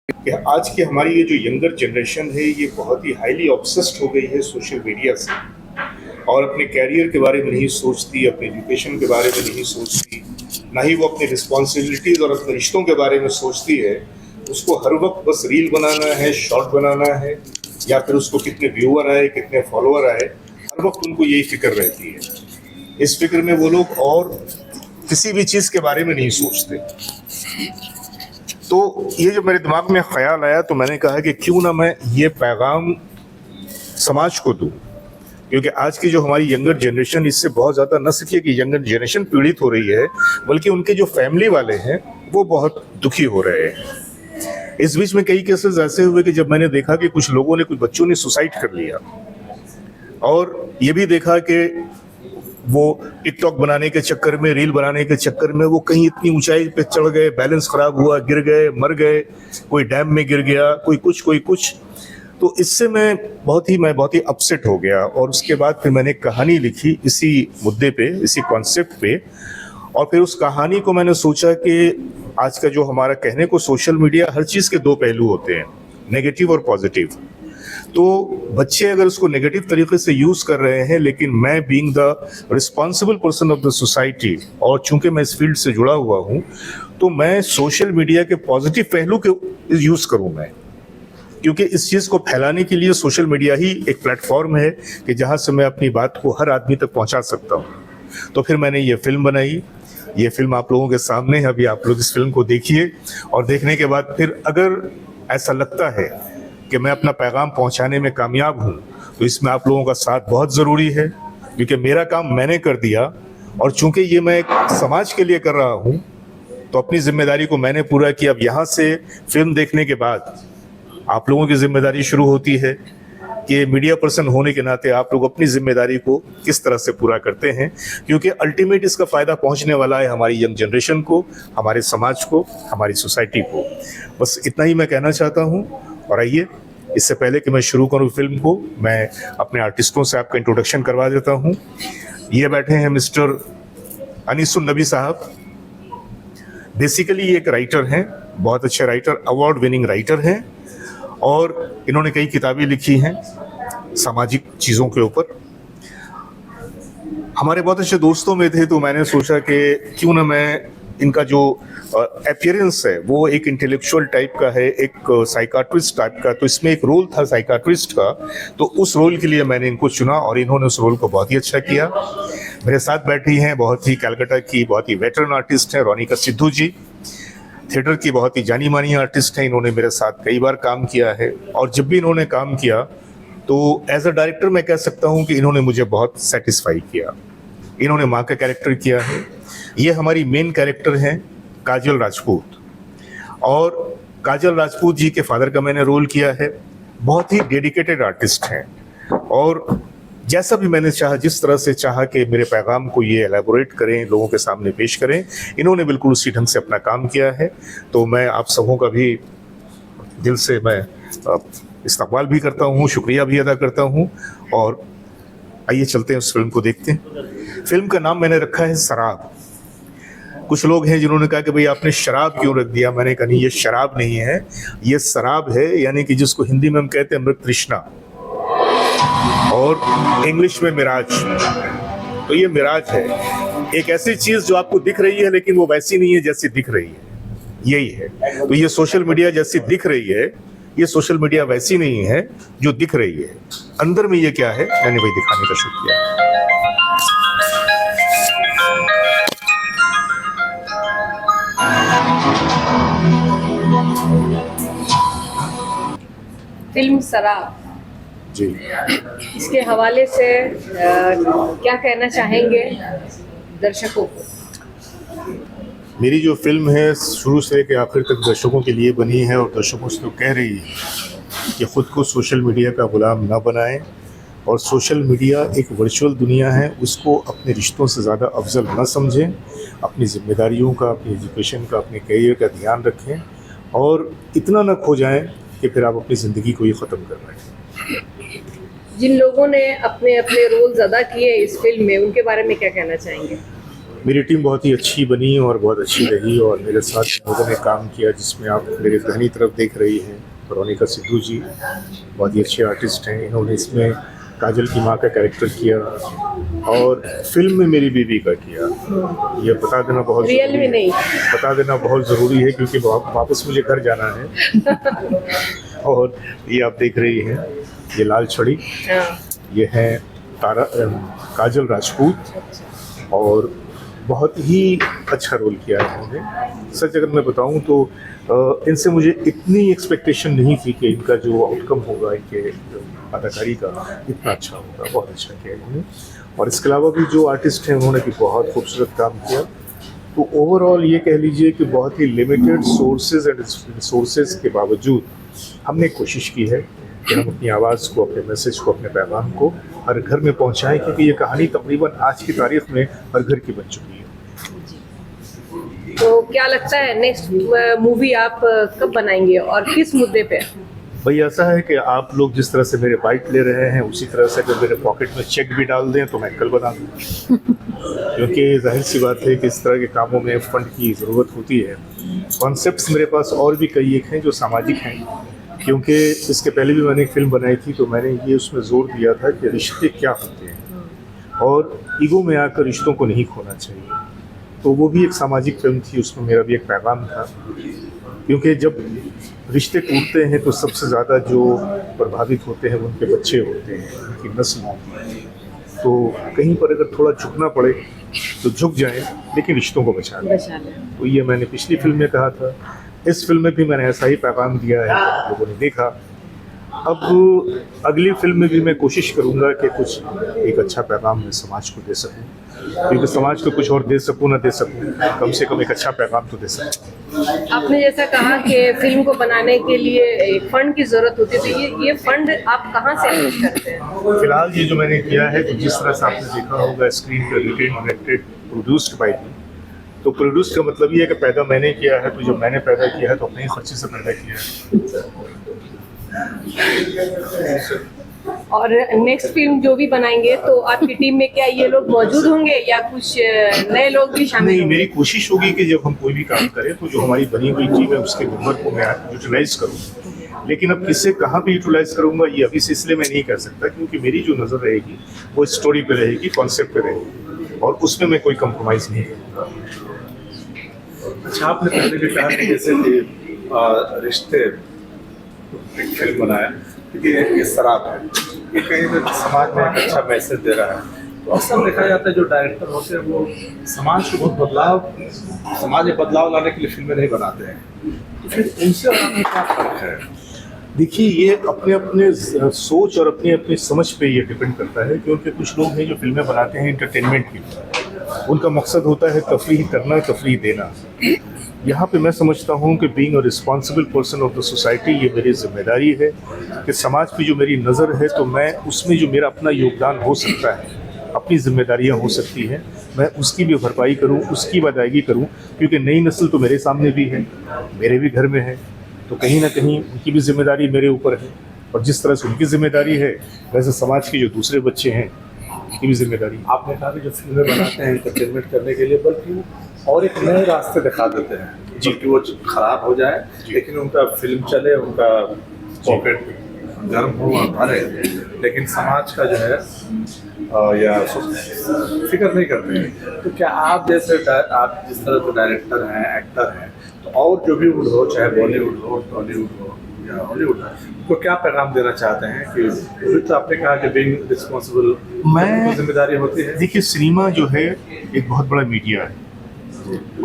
कि आज की हमारी ये जो यंगर जनरेशन है ये बहुत ही हाईली ऑब्सेस्ड हो गई है सोशल मीडिया से और अपने कैरियर के बारे में नहीं सोचती, अपने एजुकेशन के बारे में नहीं सोचती, ना ही वो अपनी रिस्पॉन्सिबिलिटीज और अपने रिश्तों के बारे में सोचती है। उसको हर वक्त बस रील बनाना है, शॉर्ट बनाना है, या फिर उसको कितने व्यूअर आए, कितने फॉलोअर आए, हर वक्त उनको यही फिक्र रहती है। इस फिक्र में वो लोग और किसी भी चीज़ के बारे में नहीं सोचते। तो ये जो मेरे दिमाग में ख्याल आया तो मैंने कहा कि क्यों ना मैं ये पैगाम समाज को दूं, क्योंकि आज की जो हमारी यंगर जनरेशन, इससे बहुत ज़्यादा न सिर्फ कि यंगर जनरेशन पीड़ित हो रही है, बल्कि उनके जो फैमिली वाले हैं वो बहुत दुखी हो रहे हैं। इस बीच में कई केसेस ऐसे हुए कि जब मैंने देखा कि कुछ लोगों ने, कुछ बच्चों ने सुसाइड कर लिया, और ये भी देखा कि वो टिकटॉक बनाने के चक्कर में, रील बनाने के चक्कर में वो कहीं इतनी ऊंचाई पे चढ़ गए, बैलेंस खराब हुआ, गिर गए, मर गए, कोई डैम में गिर गया, कोई कुछ कोई कुछ। तो इससे मैं बहुत ही अपसेट हो गया, और उसके बाद फिर मैंने कहानी लिखी इसी मुद्दे पे, इसी कॉन्सेप्ट पे। और फिर उस कहानी को मैंने सोचा कि आज का जो हमारा कहने को सोशल मीडिया, हर चीज़ के दो पहलू होते हैं, नेगेटिव और पॉजिटिव। तो बच्चे अगर उसको नेगेटिव तरीके से यूज कर रहे हैं, लेकिन मैं being the responsible person of the society, और चूंकि मैं इस फील्ड से जुड़ा हुआ हूं, तो मैं सोशल मीडिया के पॉजिटिव पहलू के यूज करूं मैं, क्योंकि इस चीज़ को फैलाने के लिए सोशल मीडिया ही एक प्लेटफॉर्म है कि जहां से मैं अपनी बात को हर आदमी तक पहुंचा सकता हूं। तो फिर मैंने ये फिल्म बनाई। ये फिल्म आप लोगों के सामने है, अभी आप लोग इस फिल्म को देखिए, और देखने के बाद फिर अगर ऐसा लगता है कि मैं अपना पैगाम पहुंचाने में कामयाब हूं, तो इसमें आप लोगों का साथ बहुत ज़रूरी है, क्योंकि मेरा काम मैंने कर दिया, और चूंकि ये मैं एक समाज के लिए कर रहा हूं, तो अपनी जिम्मेदारी को मैंने पूरा किया। अब यहाँ से फिल्म देखने के बाद आप लोगों की जिम्मेदारी शुरू होती है कि मीडिया पर्सन होने के नाते आप लोग अपनी जिम्मेदारी को किस तरह से पूरा करते हैं, क्योंकि अल्टीमेट इसका फ़ायदा पहुंचने वाला है हमारी यंग जनरेशन को, हमारे समाज को, हमारी सोसाइटी को। बस इतना ही मैं कहना चाहता हूं। और आइए, इससे पहले कि मैं शुरू करूं फिल्म को, मैं अपने आर्टिस्टों से आपका इंट्रोडक्शन करवा देता हूं। ये बैठे हैं मिस्टर अनीसुन नबी साहब। बेसिकली ये एक राइटर हैं, बहुत अच्छे राइटर, अवार्ड विनिंग राइटर हैं, और इन्होंने कई किताबें लिखी हैं सामाजिक चीज़ों के ऊपर। हमारे बहुत अच्छे दोस्तों में थे, तो मैंने सोचा कि क्यों ना मैं, इनका जो अपीयरेंस है वो एक इंटेलेक्चुअल टाइप का है, एक साइकाट्रिस्ट टाइप का, तो इसमें एक रोल था साइकाट्रिस्ट का, तो उस रोल के लिए मैंने इनको चुना, और इन्होंने उस रोल को बहुत ही अच्छा किया। मेरे साथ बैठी हैं बहुत ही कलकत्ता की बहुत ही वेटरन आर्टिस्ट हैं रोनिका सिद्धू जी। थिएटर की बहुत ही जानी मानी आर्टिस्ट हैं, इन्होंने मेरे साथ कई बार काम किया है, और जब भी इन्होंने काम किया तो एज अ डायरेक्टर मैं कह सकता हूँ कि इन्होंने मुझे बहुत सेटिस्फाई किया। इन्होंने माँ का कैरेक्टर किया है। ये हमारी मेन कैरेक्टर हैं काजल राजपूत, और काजल राजपूत जी के फादर का मैंने रोल किया है। बहुत ही डेडिकेटेड आर्टिस्ट हैं, और जैसा भी मैंने चाहा, जिस तरह से चाहा कि मेरे पैगाम को ये एलेबोरेट करें, लोगों के सामने पेश करें, इन्होंने बिल्कुल उसी ढंग से अपना काम किया है। तो मैं आप सबों का भी दिल से मैं इस्तकबाल भी करता हूँ, शुक्रिया भी अदा करता हूँ। और आइए चलते हैं, उस फिल्म को देखते हैं। फिल्म का नाम मैंने रखा है शराब। कुछ लोग हैं जिन्होंने कहा कि भाई आपने शराब क्यों रख दिया। मैंने कहा नहीं, ये शराब नहीं है, ये शराब है, यानी कि जिसको हिंदी में हम कहते हैं अमृत तृष्णा, और इंग्लिश में मिराज। तो ये मिराज है, एक ऐसी चीज जो आपको दिख रही है लेकिन वो वैसी नहीं है जैसी दिख रही है, यही है। तो ये सोशल मीडिया जैसी दिख रही है, ये सोशल मीडिया वैसी नहीं है जो दिख रही है। अंदर में ये क्या है, मैंने वही दिखाने का शुक्रिया। फिल्म शराब जी, इसके हवाले से क्या कहना चाहेंगे दर्शकों को? मेरी जो फिल्म है शुरू से लेकर आखिर तक दर्शकों के लिए बनी है, और दर्शकों से तो कह रही है कि ख़ुद को सोशल मीडिया का गुलाम ना बनाएं, और सोशल मीडिया एक वर्चुअल दुनिया है, उसको अपने रिश्तों से ज़्यादा अफजल न समझें। अपनी जिम्मेदारियों का, अपनी एजुकेशन का, अपने करियर का ध्यान रखें, और इतना न खो जाएं कि फिर आप अपनी ज़िंदगी को ही ख़त्म कर रहे हैं। जिन लोगों ने अपने अपने रोल्स अदा किए इस फिल्म में, उनके बारे में क्या कहना चाहेंगे? मेरी टीम बहुत ही अच्छी बनी और बहुत अच्छी रही, और मेरे साथ लोगों ने काम किया जिसमें आप मेरे दाहिनी तरफ देख रही हैं वेरोनिका सिद्धू जी, बहुत ही अच्छे आर्टिस्ट हैं। इन्होंने इसमें काजल की माँ का कैरेक्टर किया और फिल्म में मेरी बीवी का किया। ये बता देना बहुत रियल ज़रूरी में है। नहीं। बता देना बहुत ज़रूरी है क्योंकि वापस मुझे घर जाना है। और ये आप देख रही हैं, ये लाल छड़ी, हाँ। ये है काजल राजपूत, और बहुत ही अच्छा रोल किया है इन्होंने। सच अगर मैं बताऊं तो इनसे मुझे इतनी एक्सपेक्टेशन नहीं थी कि इनका जो आउटकम होगा, इनके अदाकारी का इतना अच्छा होगा। बहुत अच्छा किया इन्होंने, और इसके अलावा भी जो आर्टिस्ट हैं उन्होंने भी बहुत खूबसूरत काम किया। तो ओवरऑल ये कह लीजिए कि बहुत ही लिमिटेड सोर्सेज एंड रिसोर्सेज के बावजूद हमने कोशिश की है कि हम अपनी आवाज़ को, अपने मैसेज को, अपने पैगाम को हर घर में पहुंचाएं, क्योंकि ये कहानी तकरीबन आज की तारीख में हर घर की बन चुकी है। तो क्या लगता है नेक्स्ट मूवी आप कब बनाएंगे और किस मुद्दे पे? भाई ऐसा है कि आप लोग जिस तरह से मेरे बाइट ले रहे हैं उसी तरह से अगर मेरे पॉकेट में चेक भी डाल दें तो मैं कल बना दूँ। क्योंकि जाहिर सी बात है कि इस तरह के कामों में फंड की ज़रूरत होती है। कॉन्सेप्ट्स मेरे पास और भी कई एक हैं जो सामाजिक हैं, क्योंकि इसके पहले भी मैंने एक फिल्म बनाई थी तो मैंने ये उसमें जोर दिया था कि रिश्ते क्या होते हैं और ईगो में आकर रिश्तों को नहीं खोना चाहिए। तो वो भी एक सामाजिक फिल्म थी, उसमें मेरा भी एक पैगाम था। क्योंकि जब रिश्ते टूटते हैं तो सबसे ज़्यादा जो प्रभावित होते हैं उनके बच्चे होते हैं, उनकी नस्ल होती है। तो कहीं पर अगर थोड़ा झुकना पड़े तो झुक जाएं, लेकिन रिश्तों को बचा लें। तो ये मैंने पिछली फिल्म में कहा था, इस फिल्म में भी मैंने ऐसा ही पैगाम दिया है, आप लोगों ने देखा। अब अगली फिल्म में भी मैं कोशिश करूंगा कि कुछ एक अच्छा पैगाम मैं समाज को दे सकूं, क्योंकि समाज को कुछ और दे सकूं ना दे सकूं, कम से कम एक अच्छा पैगाम तो दे सकूं। आपने जैसा कहा कि फिल्म को बनाने के लिए एक फंड की जरूरत होती है, तो ये फंड आप कहाँ से अरेंज करते हैं? फिलहाल ये जो मैंने किया है, तो जिस तरह से आपने देखा होगा स्क्रीन पर रिटेन डायरेक्टेड प्रोड्यूस्ड बाय मी, तो प्रोड्यूस का मतलब ये है कि पैदा मैंने किया है। तो जब मैंने पैदा किया है तो अपने ही खर्चे से पैदा किया है। और नेक्स्ट फिल्म जो भी बनाएंगे तो आपकी टीम में क्या ये लोग मौजूद होंगे या कुछ नए लोग भी शामिल नहीं, होंगे? मेरी कोशिश होगी कि जब हम कोई भी काम करें तो जो हमारी बनी हुई टीम है उसके मेंबर को मैं यूटिलाइज करूँ। लेकिन अब किससे कहाँ पे यूटिलाइज करूँगा ये अभी से इसलिए मैं नहीं कर सकता, क्योंकि मेरी जो नज़र रहेगी वो स्टोरी पे रहेगी, कॉन्सेप्ट पे रहेगी, और उसमें मैं कोई कंप्रोमाइज़ नहीं करूँगा। अच्छा, आपने पहले भी कहा कि जैसे कि रिश्ते एक फिल्म बनाया, क्योंकि ये शराब है, ये कहीं ना समाज में एक अच्छा मैसेज दे रहा है। तो अक्सर देखा जाता है जो डायरेक्टर होते हैं वो समाज को बहुत समाज में बदलाव लाने के लिए फिल्में नहीं बनाते हैं, तो फिर उनसे और आपमें क्या फर्क है? देखिए, ये अपने अपने सोच और अपनी अपनी समझ पे ये डिपेंड करता है। क्योंकि कुछ लोग हैं जो फिल्में बनाते हैं इंटरटेनमेंट के लिए, उनका मकसद होता है तफरीह करना, तफरीह देना। यहाँ पे मैं समझता हूँ कि being a responsible person of the society, ये मेरी जिम्मेदारी है कि समाज पे जो मेरी नज़र है तो मैं उसमें जो मेरा अपना योगदान हो सकता है, अपनी जिम्मेदारियाँ हो सकती हैं, मैं उसकी भी भरपाई करूँ, उसकी अदायगी करूँ। क्योंकि नई नस्ल तो मेरे सामने भी है, मेरे भी घर में है, तो कहीं ना कहीं उनकी भी जिम्मेदारी मेरे ऊपर है। और जिस तरह से उनकी जिम्मेदारी है वैसे समाज के जो दूसरे बच्चे हैं उनकी भी जिम्मेदारी। आपने कहा कि जो फिल्में बनाते हैं इंटरटेनमेंट करने के लिए, बल्कि और एक नए रास्ते दिखा देते हैं जी, कि वो खराब हो जाए लेकिन उनका फिल्म चले, उनका पॉकेट गर्म हो और भरे, लेकिन समाज का जो है या फिक्र नहीं करते हैं। तो क्या आप जैसे आप जिस तरह के डायरेक्टर हैं, एक्टर हैं, तो और जो भी वुड हो, चाहे बॉलीवुड हो, टॉलीवुड हो या हॉलीवुड हो, तो क्या पैगाम देना चाहते हैं? कि तो आपने कहा कि बीइंग रिस्पॉन्सिबल मैं जिम्मेदारी होती है। देखिए, सिनेमा जो है एक बहुत बड़ा मीडिया है,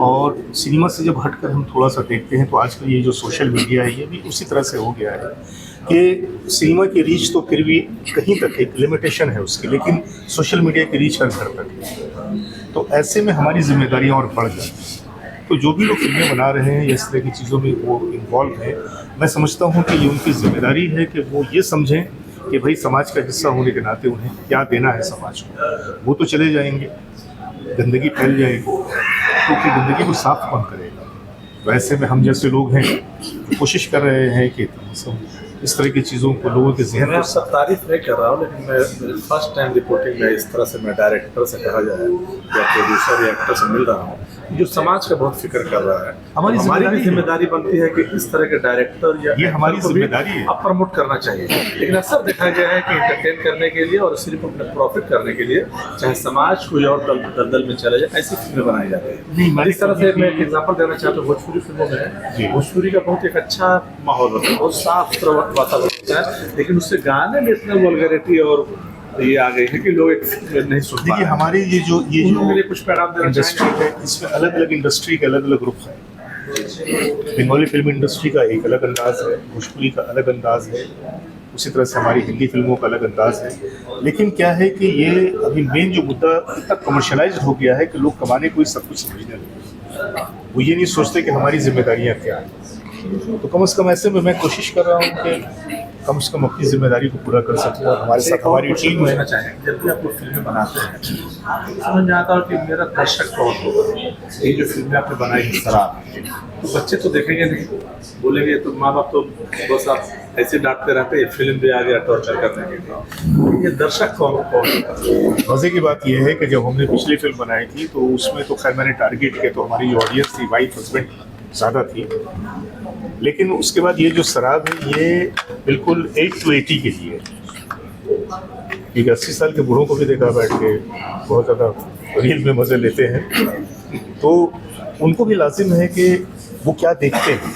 और सिनेमा से जब हटकर हम थोड़ा सा देखते हैं तो आजकल ये जो सोशल मीडिया है ये भी उसी तरह से हो गया है कि सिनेमा की रीच तो फिर भी कहीं तक एक लिमिटेशन है उसकी, लेकिन सोशल मीडिया की रीच हर घर तक है। तो ऐसे में हमारी जिम्मेदारियां और बढ़ जाती हैं। तो जो भी लोग फिल्में बना रहे हैं या इस तरह की चीज़ों में वो इन्वॉल्व है, मैं समझता हूँ कि ये उनकी जिम्मेदारी है कि वो ये समझें कि भाई समाज का हिस्सा होने के नाते उन्हें क्या देना है समाज को। वो तो चले जाएंगे, गंदगी फैल जाएगी, तो फिर गंदगी को साफ कौन करेगा? वैसे में हम जैसे लोग हैं जो कोशिश कर रहे हैं कि सब इस तरह की चीज़ों को लोगों के जहन मैं में। सब तारीफ नहीं कर रहा हूँ, लेकिन मैं फर्स्ट टाइम रिपोर्टिंग में इस तरह से मैं डायरेक्टर से कहा जाए या प्रोड्यूसर या एक्टर से मिल रहा हूँ जो समाज का बहुत फिक्र कर रहा है। हमारी हमारी भी जिम्मेदारी जिम्मेदारी बनती है कि इस तरह के डायरेक्टर या ये हमारी एक्टर को भी जिम्मेदारी है। अब प्रमोट करना चाहिए। लेकिन अक्सर देखा गया है कि इंटरटेन करने के लिए और सिर्फ अपने प्रॉफिट करने के लिए चाहे समाज कोई और दलदल में चले जाए, ऐसी फिल्में बनाई जाती नहीं, है। इस तरह से मैं एक एग्जाम्पल देना चाहता हूँ, भोजपुरी फिल्मों जी। में भोजपुरी का बहुत एक अच्छा माहौल होता है, बहुत साफ सुथरा वातावरण होता है, लेकिन उससे गाने में इतना वल्गैरिटी और ये आ गई है कि लोग एक फिल्म नहीं सुन पा देखिए रहे हैं। हमारे ये जो उनके लिए कुछ पैगाम देना इंडस्ट्री चाहेंगे? है, इसमें अलग अलग इंडस्ट्री के अलग अलग रुख है। बंगाली फिल्म इंडस्ट्री का एक अलग अंदाज है, भोजपुरी का अलग अंदाज है, उसी तरह से हमारी हिंदी फिल्मों का अलग अंदाज है। लेकिन क्या है कि ये अभी मेन जो मुद्दा इतना कमर्शलाइज्ड हो गया है कि लोग कमाने को ही सब कुछ समझने लगे। वो ये नहीं सोचते कि हमारी जिम्मेदारियाँ क्या हैं। तो कम से कम ऐसे में मैं कोशिश कर रहा हूँ कि कम से कम अपनी जिम्मेदारी को पूरा कर सकूँ और हमारे साथ हमारी टीम कहना है। चाहेंगे, जब भी आप लोग फिल्में बनाते हैं समझ में आता है कि मेरा दर्शक कौन होगा। ये जो फिल्में आपने बनाई है शराब, तो बच्चे तो देखेंगे नहीं, बोलेंगे तो माँ बाप तो बस आप ऐसे डांटते रहते हैं, फिल्म भी आ गया टॉर्चर करने के लिए। ये दर्शक कौन होगा? मज़े की बात यह है कि जब हमने पिछली फिल्म बनाई थी तो उसमें तो खैर मैंने टारगेट किया, तो हमारी जो ऑडियंस थी वाइफ हस्बैंड ज़्यादा थी। लेकिन उसके बाद ये जो शराब है ये बिल्कुल 8 to 80 के लिए है। एक 80 साल के बूढ़ों को भी देखा बैठ के बहुत ज़्यादा रील में मज़े लेते हैं, तो उनको भी लाजिम है कि वो क्या देखते हैं।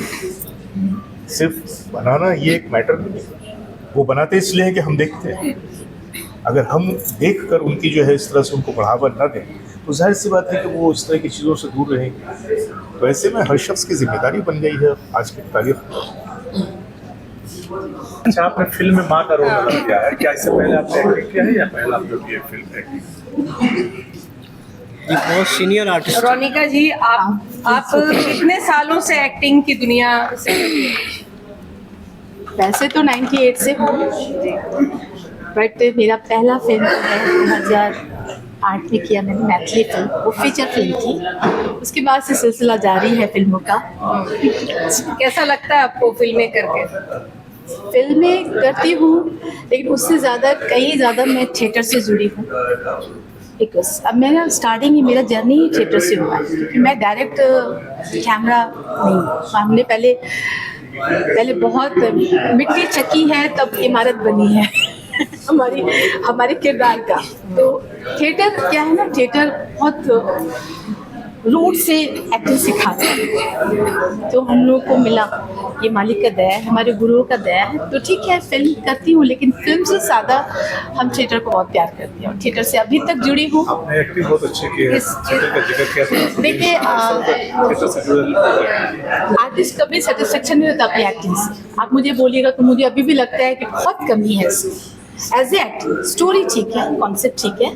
सिर्फ बनाना ये एक मैटर नहीं है, वो बनाते इसलिए है कि हम देखते हैं। अगर हम देख कर उनकी जो है इस तरह से उनको बढ़ावा न दें तो जाहिर सी बात है कि वो इस तरह की चीज़ों से दूर रहेंगे। तो ऐसे में हर शख्स की जिम्मेदारी बन गई है आज की तारीख में। अच्छा, आपने फिल्म में माँ का रोल अदा किया है, क्या इससे पहले आपने एक्टिंग किया है या पहला आप जो भी फिल्म एक्टिंग? जी बहुत सीनियर आर्टिस्ट। रोनिका जी, आप कितने सालों से एक्टिंग की दुनिया से वैसे तो 98 से हूँ, बट मेरा पहला फिल्म है 2008 में किया मैंने, मैथिली फिल्म, वो फीचर फिल्म थी। उसके बाद से सिलसिला जारी है फिल्मों का। कैसा लगता है आपको फिल्में करके? फिल्में करती हूँ, लेकिन उससे ज़्यादा कहीं ज़्यादा मैं थिएटर से जुड़ी हूँ। बिकॉज अब मेरा स्टार्टिंग ही, मेरा जर्नी ही थिएटर से हुआ है, क्योंकि मैं डायरेक्ट कैमरा नहीं, हमने पहले बहुत मिट्टी चकी है तब इमारत बनी है हमारे किरदार का। तो थिएटर क्या है ना, थिएटर बहुत रूट से एक्टिंग सिखाता है, तो हम लोग को मिला, ये मालिक का दया है, हमारे गुरुओं का दया है। तो ठीक है, फिल्म करती हूँ, लेकिन फिल्म से ज़्यादा हम थिएटर को बहुत प्यार करते हैं और थिएटर से अभी तक जुड़ी हूँ। आपने एक्टिंग बहुत अच्छी की है, थिएटर का जिक्र किया था। देखिए, थिएटर से जुड़े आर्टिस्ट का भी सेटिस्फेक्शन नहीं होता अपनी एक्टिंग से। आप मुझे बोलिएगा तो मुझे अभी भी लगता है कि बहुत कमी है इसमें। एज ए एक्टिंग स्टोरी ठीक है, कॉन्सेप्ट ठीक है,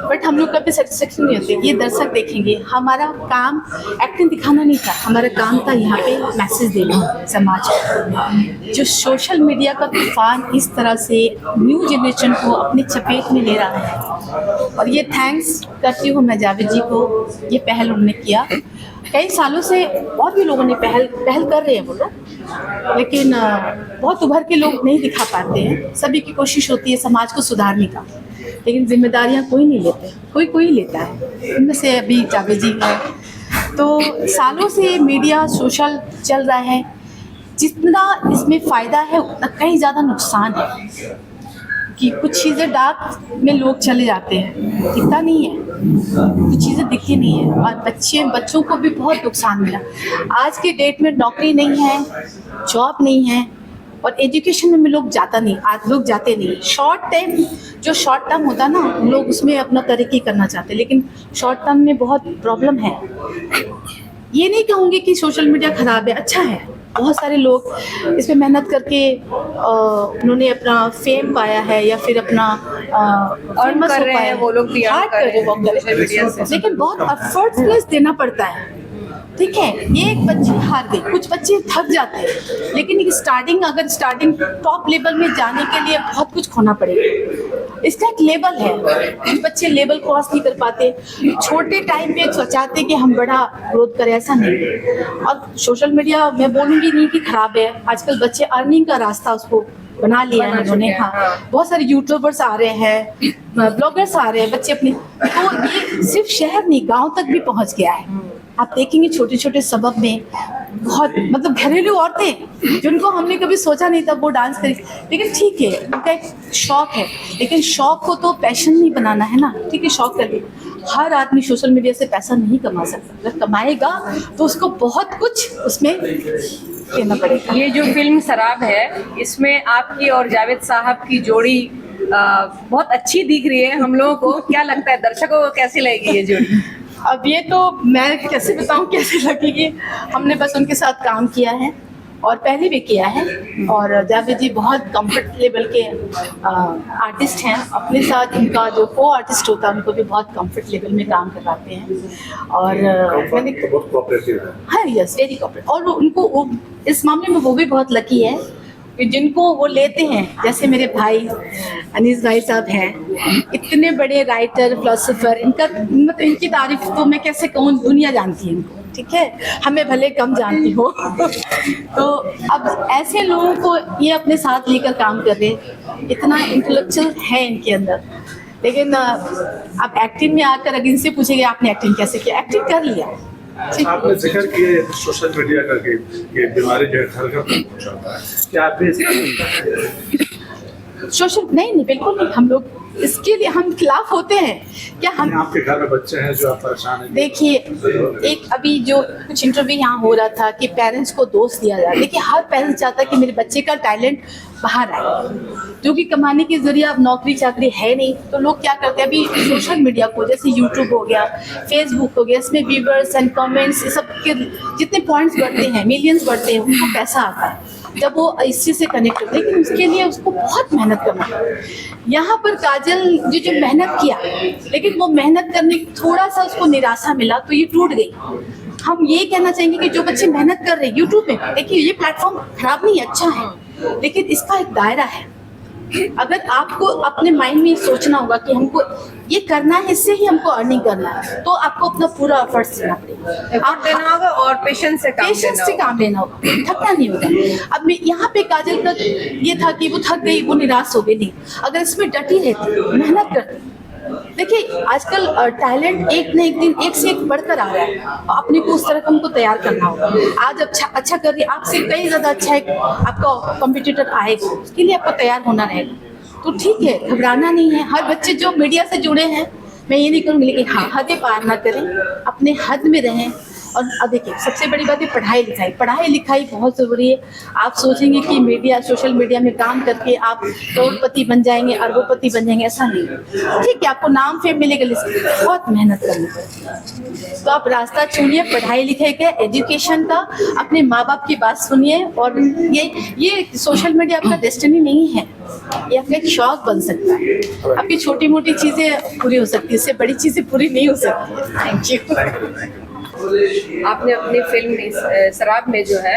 बट हम लोग का भी सेटिस्फेक्शन नहीं होते। ये दर्शक देखेंगे, हमारा काम एक्टिंग दिखाना नहीं था, हमारा काम था यहाँ पे मैसेज देना समाज को। जो सोशल मीडिया का तूफान इस तरह से न्यू जनरेशन को अपनी चपेट में ले रहा है, और ये थैंक्स करती हूँ मैं जावेद जी को, ये पहल उन्होंने किया। कई सालों से और भी लोगों ने पहल कर रहे हैं वो लोग, लेकिन बहुत उभर के लोग नहीं दिखा पाते हैं। सभी की कोशिश होती है समाज को सुधारने का, लेकिन जिम्मेदारियां कोई नहीं लेते, कोई लेता है। इनमें से अभी जावेद जी है। तो सालों से मीडिया सोशल चल रहा है, जितना इसमें फ़ायदा है उतना कहीं ज़्यादा नुकसान है, कि कुछ चीज़ें डार्क में लोग चले जाते हैं, दिखता नहीं है, कुछ चीज़ें दिखती नहीं है, और बच्चों को भी बहुत नुकसान मिला। आज के डेट में नौकरी नहीं है, जॉब नहीं है, और एजुकेशन में लोग जाते नहीं। शॉर्ट टर्म होता ना, लोग उसमें अपना तरक्की करना चाहते हैं, लेकिन शॉर्ट टर्म में बहुत प्रॉब्लम है। ये नहीं कहूँगी कि सोशल मीडिया ख़राब है, अच्छा है। बहुत सारे लोग इसमें मेहनत करके उन्होंने अपना फेम पाया है, या फिर अपना अर्न कर रहे हैं, वो लोग भी अर्न कर रहे हैं, लेकिन बहुत एफर्ट्स देना पड़ता है। ठीक है, ये एक बच्ची हार गई, कुछ बच्चे थक जाते हैं, लेकिन एक स्टार्टिंग टॉप लेवल में जाने के लिए बहुत कुछ खोना पड़ेगा। इसका एक लेवल है, कुछ बच्चे लेवल क्रॉस नहीं कर पाते, छोटे टाइम पे चाहते कि हम बड़ा ग्रोथ करें, ऐसा नहीं। और सोशल मीडिया मैं बोलूँगी नहीं कि खराब है, आजकल बच्चे अर्निंग का रास्ता उसको बना लिया है उन्होंने। हाँ, बहुत सारे यूट्यूबर्स आ रहे हैं, ब्लॉगर्स आ रहे हैं, बच्चे अपने, तो ये सिर्फ शहर नहीं गांव तक भी पहुंच गया है। आप देखेंगे छोटे छोटे सबब में बहुत मतलब घरेलू औरतें जिनको हमने कभी सोचा नहीं था वो डांस करी, लेकिन ठीक है उनका एक शौक है, लेकिन शौक को तो पैशन नहीं बनाना है ना। ठीक है, शौक कर ले, हर आदमी सोशल मीडिया से पैसा नहीं कमा सकता, अगर कमाएगा तो उसको बहुत कुछ उसमें देना पड़ेगा। ये जो फिल्म शराब है, इसमें आपकी और जावेद साहब की जोड़ी बहुत अच्छी दिख रही है हम लोगों को। क्या लगता है दर्शकों को कैसी लगेगी ये जोड़ी? अब ये तो मैं कैसे बताऊं कैसे लगेगी, हमने बस उनके साथ काम किया है और पहले भी किया है, और जावेद जी बहुत कंफर्ट लेवल के आर्टिस्ट हैं, अपने साथ उनका जो को आर्टिस्ट होता है उनको भी बहुत कंफर्ट लेवल में काम करवाते हैं। और मैंने बहुत कोऑपरेटिव है। हाँ, यस, वेरी कोऑपरेटिव। और उनको वो इस मामले में वो भी बहुत लकी है कि जिनको वो लेते हैं, जैसे मेरे भाई अनीस भाई साहब हैं, इतने बड़े राइटर फिलोसोफर, इनका मतलब इनकी तारीफ तो मैं कैसे कहूँ, दुनिया जानती है इनको। ठीक है, हमें भले कम जानती हो तो अब ऐसे लोगों को ये अपने साथ लेकर काम कर रहे, इतना इंटेलेक्चुअल है इनके अंदर। लेकिन अब एक्टिंग में आकर अगर इनसे पूछेंगे आपने एक्टिंग कैसे किया, एक्टिंग कर लिया। आपने जिक्र किया सोशल मीडिया का कि ये बीमारी जो है घर घर तक पहुंचाता है, क्या आप भी सोशल नहीं, बिल्कुल नहीं, हम लोग इसके लिए हम खिलाफ होते हैं। क्या हम, आपके घर में बच्चे हैं जो आप परेशान हैं? देखिए, एक अभी जो कुछ इंटरव्यू यहाँ हो रहा था कि पेरेंट्स को दोष दिया जाए। देखिए, हर पेरेंट्स चाहता है कि मेरे बच्चे का टैलेंट बाहर आए, जो कि कमाने के जरिए अब नौकरी चाकरी है नहीं, तो लोग क्या करते हैं, अभी सोशल मीडिया को, जैसे यूट्यूब हो गया, फेसबुक हो गया, इसमें व्यूवर्स एंड कमेंट्स, ये सब के जितने पॉइंट्स बढ़ते हैं, मिलियंस बढ़ते हैं, उनको पैसा आता है जब वो इस चीज़ से कनेक्ट होते हैं। लेकिन उसके लिए उसको बहुत मेहनत करना है। यहाँ पर काजल जो मेहनत किया, लेकिन वो मेहनत करने थोड़ा सा उसको निराशा मिला तो ये टूट गई। हम ये कहना चाहेंगे कि जो बच्चे मेहनत कर रहे हैं यूट्यूब में, देखिए ये प्लेटफॉर्म खराब नहीं, अच्छा है, लेकिन इसका एक दायरा है। अगर आपको अपने माइंड में सोचना होगा कि हमको ये करना है, इससे ही हमको अर्निंग करना है, तो आपको अपना पूरा एफर्ट्स देना पड़ेगा, आप देना होगा और पेशेंस से काम लेना होगा, थकना नहीं होगा। अब मैं यहाँ पे काजल का ये था कि वो थक गई, वो निराश हो गई, नहीं, अगर इसमें डटी रहती, मेहनत करती। देखिए, आजकल टैलेंट एक न एक दिन एक से एक बढ़कर आ रहा है, अपने को उस तरह का हमको तैयार करना होगा। आज अच्छा कर रही है, आपसे कहीं ज़्यादा अच्छा एक आपका कॉम्पिटिटर आएगा, उसके लिए आपको तैयार होना रहेगा। तो ठीक है, घबराना नहीं है। हर बच्चे जो मीडिया से जुड़े हैं, मैं ये नहीं कहूँगी, लेकिन हाँ, हदें पार ना करें, अपने हद में रहें। और देखिए, सबसे बड़ी बात है पढ़ाई लिखाई। पढ़ाई लिखाई बहुत ज़रूरी है। आप सोचेंगे कि मीडिया, सोशल मीडिया में काम करके आप करोड़पति बन जाएंगे, अरबोपति बन जाएंगे, ऐसा नहीं। ठीक है, आपको नाम फेम मिलेगा, लेकिन बहुत मेहनत करनी पड़ेगी। तो आप रास्ता चुनिए पढ़ाई लिखाई का, एजुकेशन का, अपने माँ बाप की बात सुनिए। और ये सोशल मीडिया आपका डेस्टिनी नहीं है, ये आपका एक शौक बन सकता है। आपकी छोटी मोटी चीज़ें पूरी हो सकती है, इससे बड़ी चीज़ें पूरी नहीं हो सकती। Thank you. आपने अपनी फिल्म में शराब में जो है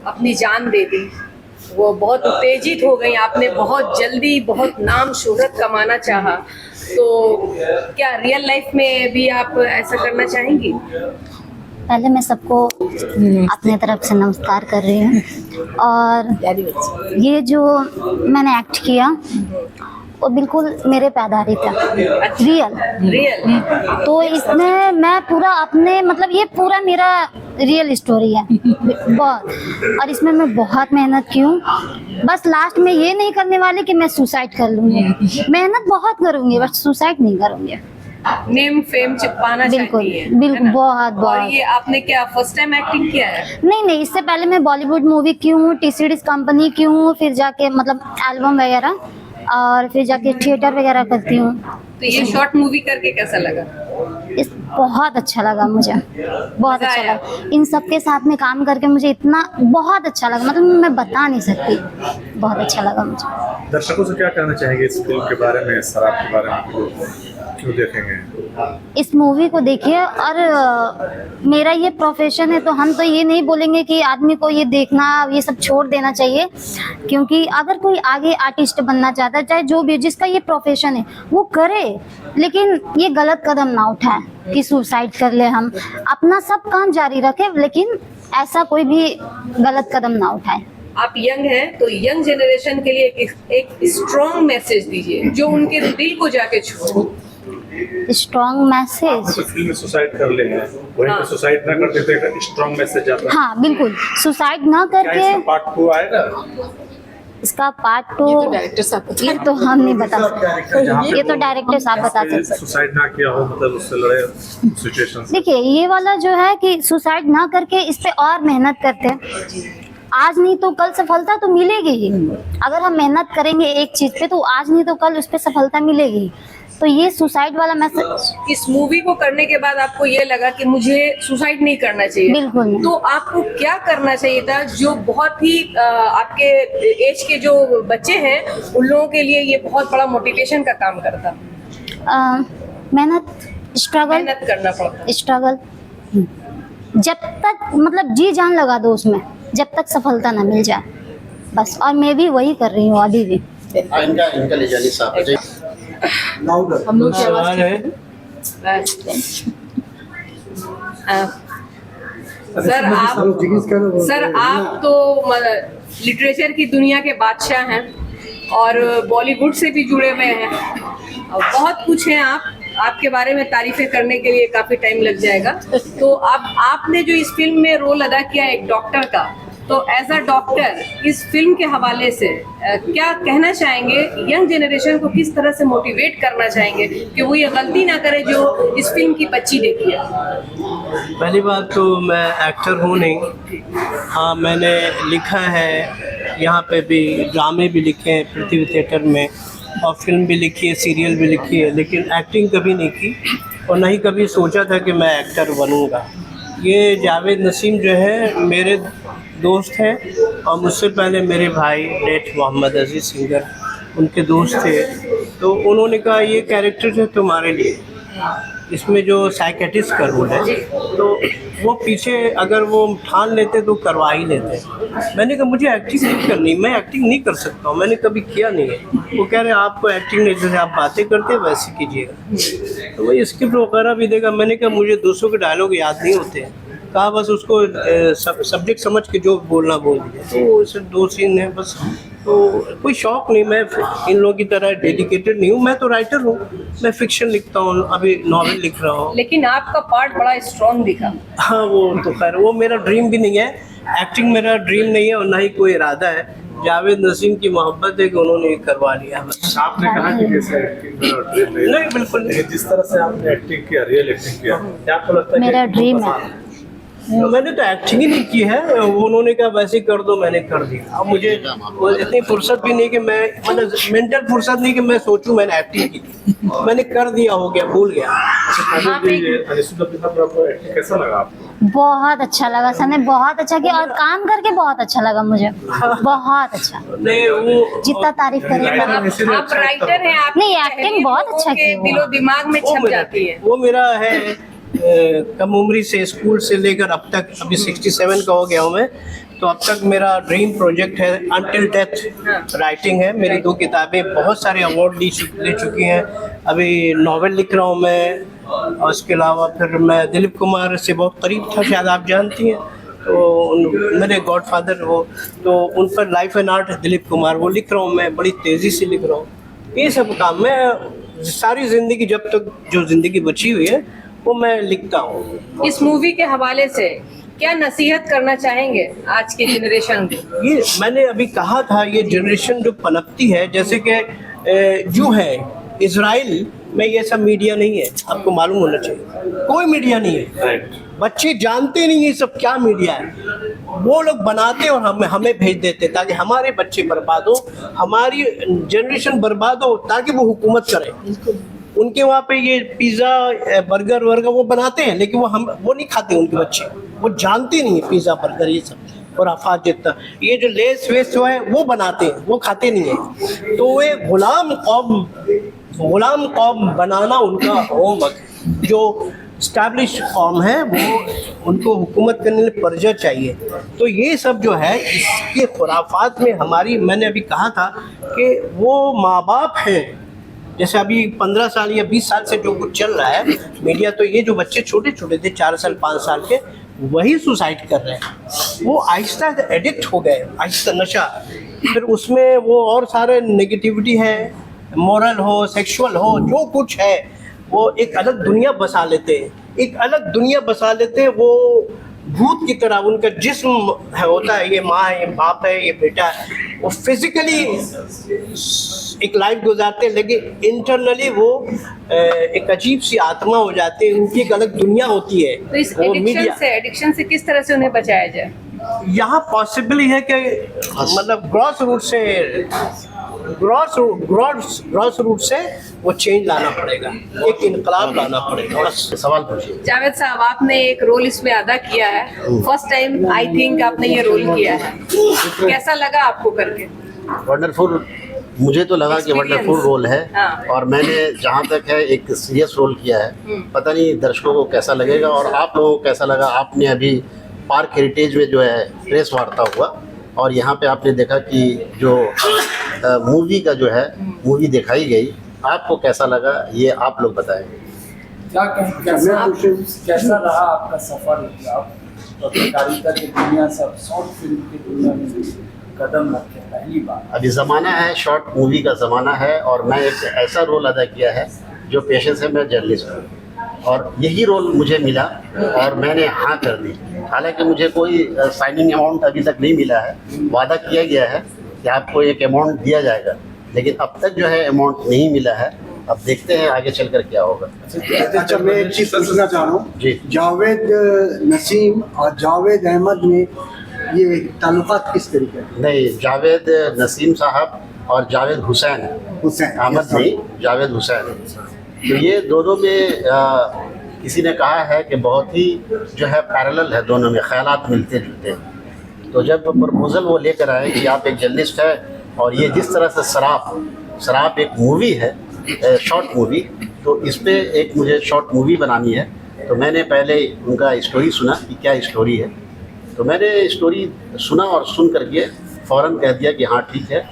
अपनी जान दे दी, वो बहुत उत्तेजित हो गई, आपने बहुत जल्दी बहुत नाम शोहरत कमाना चाहा, तो क्या रियल लाइफ में भी आप ऐसा करना चाहेंगी? पहले मैं सबको अपने तरफ से नमस्कार कर रही हूँ। और ये जो मैंने एक्ट किया वो बिल्कुल मेरे पे आधारित है, रियल। तो इसमें मैं पूरा अपने मतलब ये पूरा मेरा रियल स्टोरी है बहुत, और इसमें मैं बहुत मेहनत की हूँ। बस लास्ट में ये नहीं करने वाली कि मैं सुसाइड कर लूँगी, मेहनत बहुत करूँगी, बस सुसाइड नहीं करूँगी। नेम फेम चिपकाना बिल्कुल चाहती है, बिल्कुल, बहुत और बहुत। ये आपने क्या फर्स्ट टाइम एक्टिंग किया है? नहीं, इससे पहले मैं बॉलीवुड मूवी की हूँ, टीसीडीज कंपनी की हूँ, फिर जाके मतलब एल्बम वगैरह, और फिर जाके थिएटर वगैरह करती हूँ। तो ये शॉर्ट मूवी करके कैसा लगा? बहुत अच्छा लगा मुझे, बहुत अच्छा लगा। इन सब के साथ में काम करके मुझे इतना बहुत अच्छा लगा, मतलब मैं बता नहीं सकती, बहुत अच्छा लगा मुझे। दर्शकों से क्या कहना चाहेंगे इस फिल्म के बारे में, शराब के बारे में? क्यों देखेंगे? इस मूवी को देखिए। और मेरा ये प्रोफेशन है, तो हम तो ये नहीं बोलेंगे कि आदमी को ये देखना, ये सब छोड़ देना चाहिए। क्योंकि अगर कोई आगे आर्टिस्ट बनना चाहता है, चाहे जो भी, जिसका ये प्रोफेशन है वो करे, लेकिन ये गलत कदम ना उठाए कि सुसाइड कर ले। हम अपना सब काम जारी रखें, लेकिन ऐसा कोई भी गलत कदम ना उठाए। आप यंग हैं तो यंग जनरेशन के लिए एक स्ट्रॉन्ग मैसेज दीजिए जो उनके दिल को जाके छू। Strong message. तो फिल्म में सुसाइड कर ले हैं, वहीं हाँ। पे सुसाइड ना करते तो एक स्ट्रॉन्ग मैसेज आता है। हाँ बिल्कुल, सुसाइड ना क्या करके। इसका पार्ट 2 आएगा? इसका पार्ट 2 ये तो डायरेक्टर साहब बता ये तो हम नहीं बता सकते, जहाँ पे ये तो वो डायरेक्टर साहब बता सकते। सुसाइड ना किया हो, मतलब उससे लड़े सिचुएशन से। देखिए ये वाला जो है कि सुसाइड ना करके इस पे और मेहनत करते हैं। आज नहीं तो कल सफलता तो मिलेगी ही। अगर हम मेहनत करेंगे एक चीज पे, तो आज नहीं तो कल उस पे सफलता मिलेगी। तो ये सुसाइड वाला मैसेज। इस मूवी को करने के बाद आपको ये लगा कि मुझे सुसाइड नहीं करना चाहिए, बिल्कुल नहीं। तो आपको क्या करना चाहिए था जो बहुत ही आपके एज के जो बच्चे हैं उन लोगों के लिए ये बहुत बड़ा मोटिवेशन का काम करता? मेहनत, स्ट्रगल, मेहनत करना पड़ता। स्ट्रगल। जब तक मतलब जी जान लगा दो उसमें, जब तक सफलता ना मिल जाए, बस। और मैं भी वही कर रही हूँ अभी भी। इनका ले जानी साहब। हम लोग की आवाज सवाल है सर आप तो लिटरेचर की दुनिया के बादशाह हैं और बॉलीवुड से भी जुड़े हुए हैं और बहुत कुछ हैं। आपके बारे में तारीफें करने के लिए काफी टाइम लग जाएगा। तो अब आपने जो इस फिल्म में रोल अदा किया एक डॉक्टर का, तो एज अ डॉक्टर इस फिल्म के हवाले से क्या कहना चाहेंगे? यंग जनरेशन को किस तरह से मोटिवेट करना चाहेंगे कि वो ये गलती ना करे जो इस फिल्म की बच्ची देखी है? पहली बात तो मैं एक्टर हूँ नहीं। हाँ, मैंने लिखा है, यहाँ पे भी ड्रामे भी लिखे हैं पृथ्वी थिएटर में, और फिल्म भी लिखी है, सीरियल भी लिखी है, लेकिन एक्टिंग कभी नहीं की और ना ही कभी सोचा था कि मैं एक्टर बनूँगा। ये जावेद नसीम जो है मेरे दोस्त हैं और मुझसे पहले मेरे भाई डेट मोहम्मद अजीज़ सिंगर उनके दोस्त थे। तो उन्होंने कहा ये कैरेक्टर है तुम्हारे लिए, इसमें जो साइकेट्रिस्ट का रोल है, तो वो पीछे अगर वो ठान लेते तो करवा ही लेते। मैंने कहा मुझे एक्टिंग नहीं करनी, मैं एक्टिंग नहीं कर सकता हूँ, मैंने कभी किया नहीं है। वो कह रहे आपको एक्टिंग नहीं, जैसे आप बातें करते हैं वैसे कीजिएगा। तो वही स्क्रिप्ट वगैरह भी देगा। मैंने कहा मुझे दूसरों के डायलॉग याद नहीं होते हैं, कहा बस उसको सब्जेक्ट समझ के जो बोलना बोल दिया। तो सिर्फ 2 सीन है बस, तो कोई शौक नहीं। मैं इन लोगों की तरह डेडिकेटेड नहीं हूँ, मैं तो राइटर हूँ, मैं फिक्शन लिखता हूँ, अभी नॉवेल लिख रहा हूँ। लेकिन आपका पार्ट बड़ा स्ट्रॉन्ग दिखा। हाँ, वो तो खैर वो मेरा ड्रीम भी नहीं है, एक्टिंग मेरा ड्रीम नहीं है और ना ही कोई इरादा है। जावेद नसीम की मोहब्बत है कि उन्होंने करवा लिया बस। आपने कहा कि जैसे एक्टिंग मेरा ड्रीम नहीं, बिल्कुल नहीं। लेकिन जिस तरह से आपने एक्टिंग किया, रियल एक्टिंग किया, क्या आपको लगता है कि मेरा एक्टिंग ड्रीम पसंद है। मैंने तो एक्टिंग ही नहीं की है, उन्होंने कहा वैसे कर दो, मैंने कर दिया। अब मुझे वो इतनी फुर्सत भी नहीं कि मैं, मतलब मेंटल फुर्सत नहीं कि मैं सोचूं मैंने एक्टिंग की थी, मैंने कर दिया, हो गया, भूल गया। कैसा लगा आपको? बहुत अच्छा लगा सर ने, बहुत अच्छा किया और काम करके बहुत अच्छा लगा मुझे, बहुत अच्छा। नहीं, वो जितना तारीफ करें आप राइटर हैं, आप नहीं, एक्टिंग बहुत अच्छा के की है। दिलो दिमाग में छप जाती है। वो मेरा है कम उम्री से, स्कूल से लेकर अब तक, अभी 67 का हो गया हूँ मैं, तो अब तक मेरा ड्रीम प्रोजेक्ट है अनटिल डेथ राइटिंग है। मेरी 2 किताबें बहुत सारे अवार्ड ले चुकी हैं। अभी नावल लिख रहा हूँ मैं, और उसके अलावा फिर मैं दिलीप कुमार से बहुत करीब था, शायद आप जानती हैं, तो मेरे गॉडफादर वो, तो उन पर life and art Dilip Kumar वो लिख रहा हूँ मैं, बड़ी तेज़ी से लिख रहा हूँ। ये सब काम मैं सारी ज़िंदगी, जब तक जो ज़िंदगी बची हुई है वो मैं लिखता हूँ। इस मूवी के हवाले से क्या नसीहत करना चाहेंगे आज के जनरेशन को? ये मैंने अभी कहा था, ये जनरेशन जो पनपती है, जैसे कि जो है इजराइल में, ये सब मीडिया नहीं है, आपको मालूम होना चाहिए, कोई मीडिया नहीं है। बच्चे जानते नहीं ये सब क्या मीडिया है, वो लोग बनाते और हमें भेज देते ताकि हमारे बच्चे बर्बाद हो, हमारी जनरेशन बर्बाद हो, ताकि वो हुकूमत करे। उनके वहाँ पे ये पिज़्ज़ा बर्गर वर्गर वो बनाते हैं, लेकिन वो नहीं खाते उनके बच्चे, वो जानते नहीं है पिज़्ज़ा बर्गर ये सब और अफाद जितना। ये जो लेस वेस जो है वो बनाते हैं, वो खाते नहीं है। तो वे गुलाम कौम गुलाम कौम बनाना उनका होमवर्क है। जो स्टैब्लिश कौम है वो उनको हुकूमत करने के लिए पर्जा चाहिए। तो ये सब जो है इसके खुराफात में हमारी, मैंने अभी कहा था कि वो माँ बाप हैं, जैसे अभी 15 साल या 20 साल से जो कुछ चल रहा है मीडिया, तो ये जो बच्चे छोटे छोटे थे 4 साल 5 साल के, वही सुसाइड कर रहे हैं। वो आहिस्ता एडिक्ट हो गए, आहिस्ता नशा, फिर उसमें वो और सारे नेगेटिविटी है, मोरल हो, सेक्सुअल हो, जो कुछ है वो एक अलग दुनिया बसा लेते हैं, एक अलग दुनिया बसा लेते हैं। वो भूत की तरह उनका जिस्म है, होता है, ये माँ है, ये बाप है, ये बेटा है, वो फिजिकली एक लाइफ गुजारते हैं, लेकिन इंटरनली वो एक अजीब सी आत्मा हो जाती है, उनकी एक अलग दुनिया होती है। तो इस वो मीडिया एडिक्शन से किस तरह से उन्हें बचाया जाए? यहाँ पॉसिबल है कि मतलब ग्रॉस रूट से वो चेंज लाना पड़ेगा, एक इनकलाब लाना पड़ेगा। सवाल पूछिए। जावेद साहब, आपने एक रोल इसमें अदा किया है, फर्स्ट टाइम आई थिंक आपने ये रोल किया है, कैसा लगा आपको करके? वंडरफुल, मुझे तो लगा कि वंडरफुल रोल है। हाँ। और मैंने जहाँ तक है एक सीरियस रोल किया है। पता नहीं दर्शकों को कैसा लगेगा और आप लोगों को कैसा लगा। आपने अभी पार्क हेरिटेज में जो है प्रेस वार्ता हुआ और यहाँ पे आपने देखा कि जो मूवी का जो है मूवी दिखाई गई, आपको कैसा लगा ये आप लोग बताएंगे। कैसा रहा आपका सफर? आप पत्रकारिता की दुनिया से शॉर्ट फिल्म की दुनिया में कदम रखे पहली बार। अभी ज़माना है, शॉर्ट मूवी का ज़माना है और मैं एक ऐसा रोल अदा किया है जो पेशे से मैं जर्नलिस्ट हूँ और यही रोल मुझे मिला और मैंने हाँ कर दी। हालांकि मुझे कोई साइनिंग अमाउंट अभी तक नहीं मिला है। वादा किया गया है कि आपको एक अमाउंट दिया जाएगा, लेकिन अब तक जो है अमाउंट नहीं मिला है। अब देखते हैं आगे चलकर क्या होगा। अच्छा, मैं एक चीज़ पूछना चाह रहा हूँ जी। जावेद नसीम और जावेद अहमद में ये ताल्लुकात किस तरीके के? नहीं, जावेद नसीम साहब और जावेद हुसैन अहमद नहीं, जावेद हुसैन, तो ये दोनों में किसी ने कहा है कि बहुत ही जो है पैरेलल है, दोनों में ख्यालात मिलते जुलते हैं। तो जब प्रपोजल वो लेकर आए कि आप एक जर्नलिस्ट है और ये जिस तरह से शराब एक मूवी है, शॉर्ट मूवी, तो इस पे एक मुझे शॉर्ट मूवी बनानी है। तो मैंने पहले उनका स्टोरी सुना कि क्या स्टोरी है, तो मैंने स्टोरी सुना और सुन करके फ़ौरन कह दिया कि हाँ ठीक है,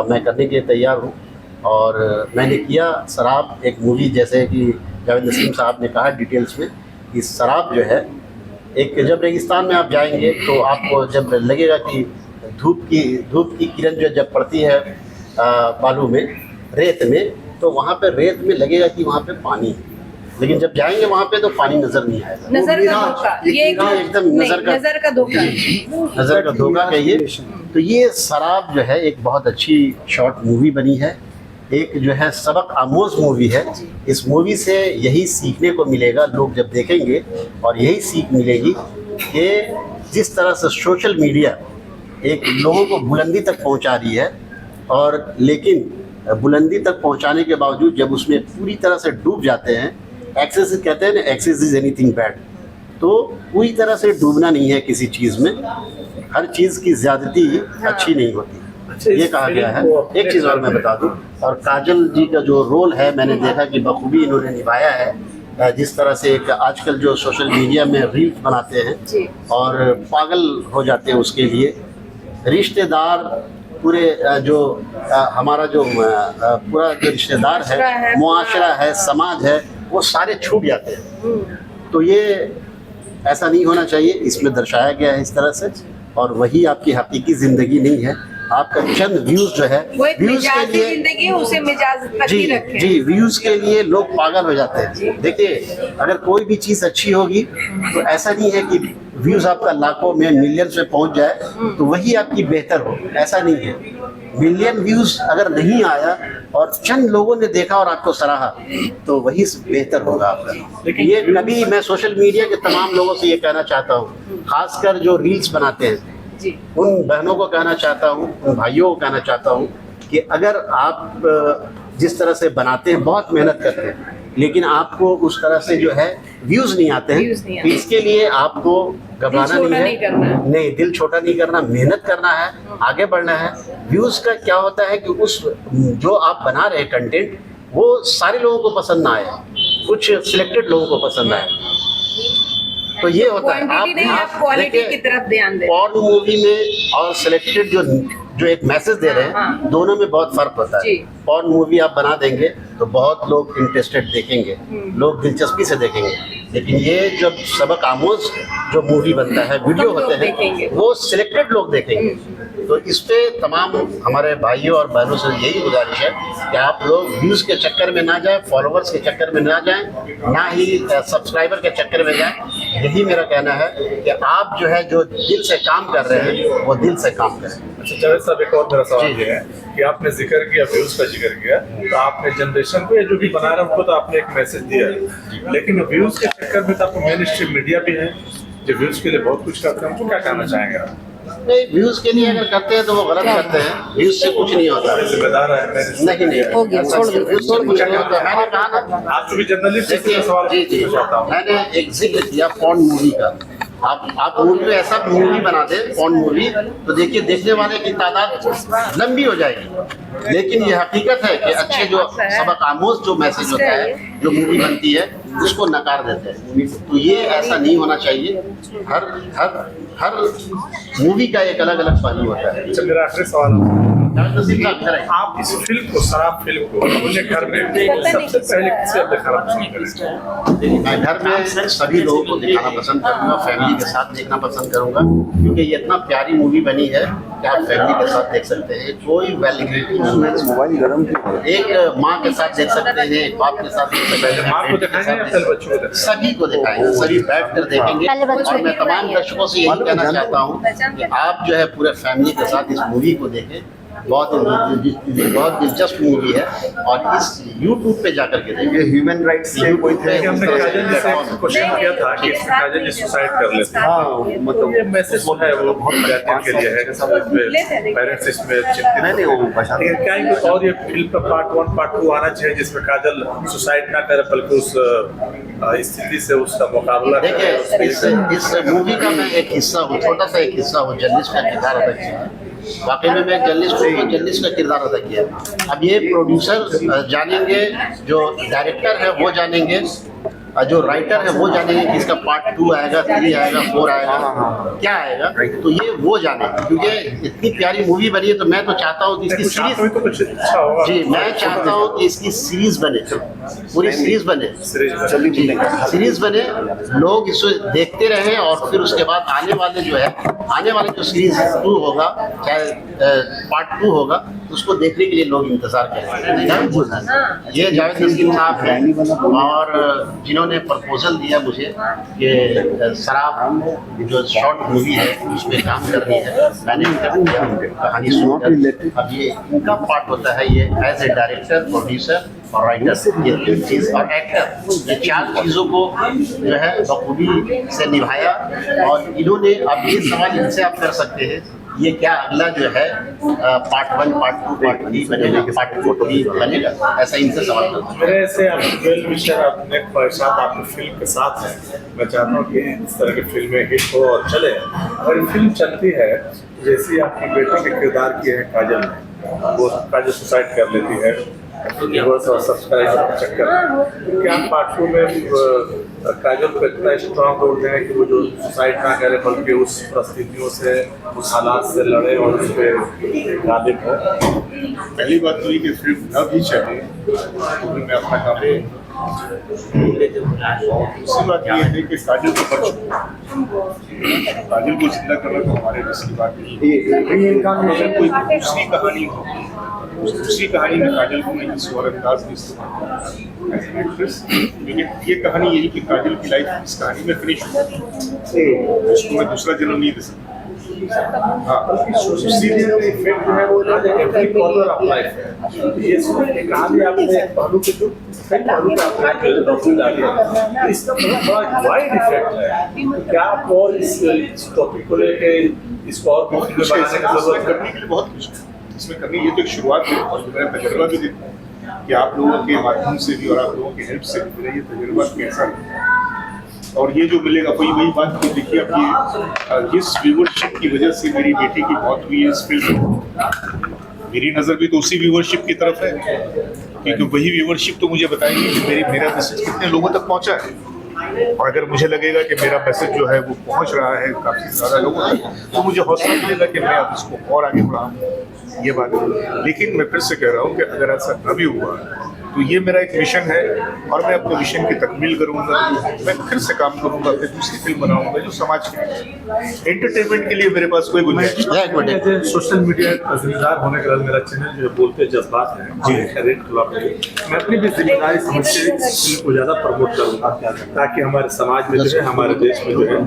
मैं करने के लिए तैयार हूँ। और मैंने किया शराब एक मूवी, जैसे कि जावेद नसीम साहब ने कहा डिटेल्स में कि शराब जो है एक, जब रेगिस्तान में आप जाएंगे तो आपको जब लगेगा कि धूप की किरण जो जब पड़ती है बालू में, रेत में, तो वहाँ पे रेत में लगेगा कि वहाँ पे पानी है, लेकिन जब जाएंगे वहाँ पे तो पानी नज़र नहीं आएगा। नजर का धोखा, ये एकदम नजर का धोखा, नज़र का धोखा कहिए। तो ये शराब जो है एक बहुत अच्छी शॉर्ट मूवी बनी है, एक जो है सबक आमोज मूवी है। इस मूवी से यही सीखने को मिलेगा, लोग जब देखेंगे और यही सीख मिलेगी कि जिस तरह से सोशल मीडिया एक लोगों को बुलंदी तक पहुंचा रही है, और लेकिन बुलंदी तक पहुंचाने के बावजूद जब उसमें पूरी तरह से डूब जाते हैं, एक्सेस कहते हैं ना, एक्सेस इज एनीथिंग बैड, तो पूरी तरह से डूबना नहीं है किसी चीज़ में। हर चीज़ की ज़्यादती अच्छी नहीं होती, ये कहा गया है। एक चीज़ और मैं बता दूं, और काजल जी का जो रोल है मैंने देखा कि बखूबी इन्होंने निभाया है। जिस तरह से एक आजकल जो सोशल मीडिया में रील्स बनाते हैं और पागल हो जाते हैं उसके लिए, रिश्तेदार पूरे जो हमारा जो पूरा जो रिश्तेदार है, मुआशरा है, समाज है, वो सारे छूट जाते हैं। तो ये ऐसा नहीं होना चाहिए, इसमें दर्शाया गया है इस तरह से। और वही आपकी हकीकी ज़िंदगी नहीं है, आपका चंद व्यूज़ जो है, व्यूज़ के लिए जिंदगी है, उसे मिजाज पति रखें। जी, व्यूज़ के लिए लोग पागल हो जाते हैं। देखिए, अगर कोई भी चीज़ अच्छी होगी तो ऐसा नहीं है कि व्यूज़ आपका लाखों में मिलियंस में पहुंच जाए तो वही आपकी बेहतर हो, ऐसा नहीं है। मिलियन व्यूज़ अगर नहीं आया और चंद लोगों ने देखा और आपको सराहा, तो वही बेहतर होगा आपका। ये कभी मैं सोशल मीडिया के तमाम लोगों से ये कहना चाहता हूँ, खासकर जो रील्स बनाते हैं, उन बहनों को कहना चाहता हूँ, उन भाइयों को कहना चाहता हूँ कि अगर आप जिस तरह से बनाते हैं, बहुत मेहनत करते हैं, लेकिन आपको उस तरह से जो है व्यूज़ नहीं आते हैं, तो इसके लिए आपको घबराना नहीं है, नहीं, दिल छोटा नहीं करना, मेहनत करना है, आगे बढ़ना है। व्यूज़ का क्या होता है कि उस जो आप बना रहे कंटेंट, वो सारे लोगों को पसंद ना आए, कुछ सिलेक्टेड लोगों को पसंद आए। तो ये होता है, क्वांटिटी नहीं, आप क्वालिटी की तरफ ध्यान दें। पॉर्न मूवी में और सिलेक्टेड जो एक मैसेज दे रहे हैं, दोनों में बहुत फर्क होता है। पॉर्न मूवी आप बना देंगे तो बहुत लोग इंटरेस्टेड देखेंगे, लोग दिलचस्पी से देखेंगे, लेकिन ये जब सबक आमोज जो मूवी बनता है, वीडियो होते हैं, वो सिलेक्टेड लोग देखेंगे। तो इस पे तमाम हमारे भाइयों और बहनों से यही गुजारिश है कि आप लोग व्यूज के चक्कर में ना जाएं, फॉलोअर्स के चक्कर में ना जाएं, ना ही सब्सक्राइबर के चक्कर में जाएं। यही मेरा कहना है कि आप जो है जो दिल से काम कर रहे हैं वो दिल से काम करें। अच्छा जावेद साहब, एक और मेरा सवाल ये है कि आपने जिक्र किया, व्यूज का जिक्र किया, तो आपने जनरेशन को जो भी बना रहा है उनको तो आपने एक मैसेज दिया, लेकिन व्यूज के चक्कर में तो आपको मेन स्ट्रीम मीडिया भी है जो व्यूज के लिए बहुत कुछ करते हैं, उनको क्या कहना चाहेंगे आप? नहीं, व्यूज के लिए अगर करते हैं तो वो गलत करते हैं, व्यूज से कुछ नहीं होता। जिम्मेदार है नहीं हो गया, छोड़ दो। व्यूज से कुछ नहीं होता। मैंने कहा ना, आप भी जर्नलिस्ट सवाल जी मैंने एक जिक्र किया पॉर्न मूवी का। आप मूवी में ऐसा मूवी बना दे, पॉर्न मूवी, तो देखिए देखने वाले की तादाद लंबी हो जाएगी, लेकिन ये हकीकत है कि अच्छे जो सबक आमोज जो मैसेज होता है, जो मूवी बनती है, उसको नकार देते हैं। तो ये ऐसा नहीं होना चाहिए। हर मूवी का एक अलग अलग पहलू होता है। अच्छा, मेरा आखिरी सवाल, आप इस फिल्म को, शराब फिल्म को अपने घर में सबसे पहले किसे आप दिखाना पसंद करेंगे? मैं घर में सभी लोगों को दिखाना पसंद करूंगा, फैमिली के साथ देखना पसंद करूंगा, क्योंकि ये इतना प्यारी मूवी बनी है कि आप फैमिली के साथ देख सकते हैं। कोई वैलिडिटी नहीं है, एक माँ के साथ देख सकते हैं, एक बाप के साथ देख सकते हैं, माँ को दिखाएंगे या पहले बच्चों को दिखाएंगे? सभी को दिखाएंगे, सभी बैठ कर देखेंगे। और मैं तमाम दर्शकों से यही कहना चाहता हूँ कि आप जो है पूरे फैमिली के साथ इस मूवी को देखें। बहुत दिलचस्प मूवी है और इस YouTube पे जाकर के देखिए। ह्यूमन राइट्स के कोई थे, हमने काजल जी से क्वेश्चन किया था कि इसमें काजल जी सुसाइड कर लेते हैं। हाँ, मतलब ये मैसेज जो है वो बहुत गार्जियन के लिए है, पेरेंट्स इसमें चिंतित नहीं हो। लेकिन क्या है और ये फिल्म का पार्ट 1 पार्ट 2 आना चाहिए जिसमें काजल सुसाइड ना करे बल्कि उस स्थिति से उसका मुकाबला करे। देखिए इस मूवी का मैं एक हिस्सा हूँ, छोटा सा एक हिस्सा हूँ, जर्नलिस्ट का किरदार अदा किया। वाकई में मैं जर्नलिस्ट का किरदार अदा किया। अब ये प्रोड्यूसर जानेंगे, जो डायरेक्टर है वो जानेंगे, जो राइटर है वो जानेंगे कि इसका पार्ट 2 आएगा, 3 आएगा, 4 आएगा, क्या आएगा, तो ये वो जाने, क्योंकि इतनी प्यारी मूवी बनी है। तो मैं तो चाहता हूँ कि इसकी सीरीज, जी मैं चाहता हूँ कि इसकी सीरीज बने, पूरी सीरीज बने, सीरीज बने, लोग इसे देखते रहें और फिर उसके बाद आने वाले जो सीरीज 2 होगा, चाहे पार्ट 2 होगा, उसको देखने के लिए लोग इंतजार करें। ये जावेद नसीम साहब हैं और जिन्होंने प्रपोजल दिया मुझे कि शराब जो शॉर्ट मूवी है उसमें काम करनी है। मैंने कहानी सुनकर, अब ये इनका पार्ट होता है, ये एज ए डायरेक्टर, प्रोड्यूसर और राइटर, ये 3 चीज़ और एक्टर, ये 4 चीज़ों को जो है बखूबी से निभाया। और इन्होंने, अब ये सवाल इनसे आप कर सकते हैं, ये क्या अगला जो है पार्ट 1 पार्ट 2 पार्ट 3 बनेगा, पार्ट 4 बनेगा, ऐसा इनसे सवाल करता हूँ। मेरे से वेल विशर अपने साथ आपकी फिल्म के साथ है, मैं चाहता हूँ कि इस तरह की फिल्में हिट हो और चले। अगर फिल्म चलती है जैसी आपकी बेटी के किरदार की है काजल ने, वो काजल सुसाइड कर लेती है व्यूअर्स और सब्सक्राइबर के चक्कर में, क्या पार्ट 2 में काजल को इतना स्ट्रॉन्ग रोल दें कि वो जो सुसाइड ना करे बल्कि उस परिस्थितियों से, उस हालात से लड़े और उस पर गालिब हो? पहली बात तो ये कि फिल्म न भी चले तो मैं अपना काम करूँ। दूसरी बात ये है कि काजल को बच काजल को जिंदा करना तो हमारे बस की बात नहीं है। कोई दूसरी कहानी हो, उस दूसरी कहानी में काजल को मैं किसी और अंदाज में इस्तेमाल एज एन एक्ट्रेस, क्योंकि ये कहानी यही कि काजल की लाइफ इस कहानी में फिनिश हो, उसको मैं दूसरा जन्म नहीं दे सकता। हाँ, इफेक्ट जो है वो एवरी कॉर्नर ऑफ लाइफ है। ये सुनने कहानी आपने पहलू के जो पहलू का आपने डॉक्टर डालिया, इसका बड़ा वाइड इफेक्ट है। क्या आपको इस टॉपिक को लेके इसको और बनाने की जरूरत करने के लिए बहुत कुछ इसमें करनी, ये तो एक शुरुआत है और मेरा तजुर्बा भी देखता हूँ कि आप लोगों के माध्यम से भी और आप लोगों की हेल्प से भी मेरा ये तजुर्बा कैसा है। और ये जो मिलेगा वही बात कि देखिए अब जिस व्यूवरशिप की वजह से मेरी बेटी की मौत हुई है इस फिल्म में, मेरी नज़र भी तो उसी व्यूवरशिप की तरफ है। क्योंकि वही व्यूवरशिप तो मुझे बताएगी कि मेरा मैसेज कितने लोगों तक पहुंचा है। और अगर मुझे लगेगा कि मेरा मैसेज जो है वो पहुंच रहा है काफ़ी ज़्यादा लोगों तक, तो मुझे हौसला मिलेगा कि मैं अब इसको और आगे बढ़ाऊँ। ये बात है। लेकिन मैं फिर से कह रहा हूँ कि अगर ऐसा न भी हुआ तो ये मेरा एक मिशन है और मैं अपने मिशन की तकमील करूँगा। मैं फिर से काम करूँगा, फिर दूसरी फिल्म बनाऊँगा जो समाज के एंटरटेनमेंट के लिए मेरे पास कोई गुंजाइश नहीं है। सोशल मीडिया का जिम्मेदार होने के बाद मेरा चैनल जो बोलते जज्बात है रेड क्लब, मैं अपनी भी जिम्मेदारी समझ के फिल्म को ज़्यादा प्रमोट करूँगा ताकि हमारे समाज में जो है, हमारे देश में जो है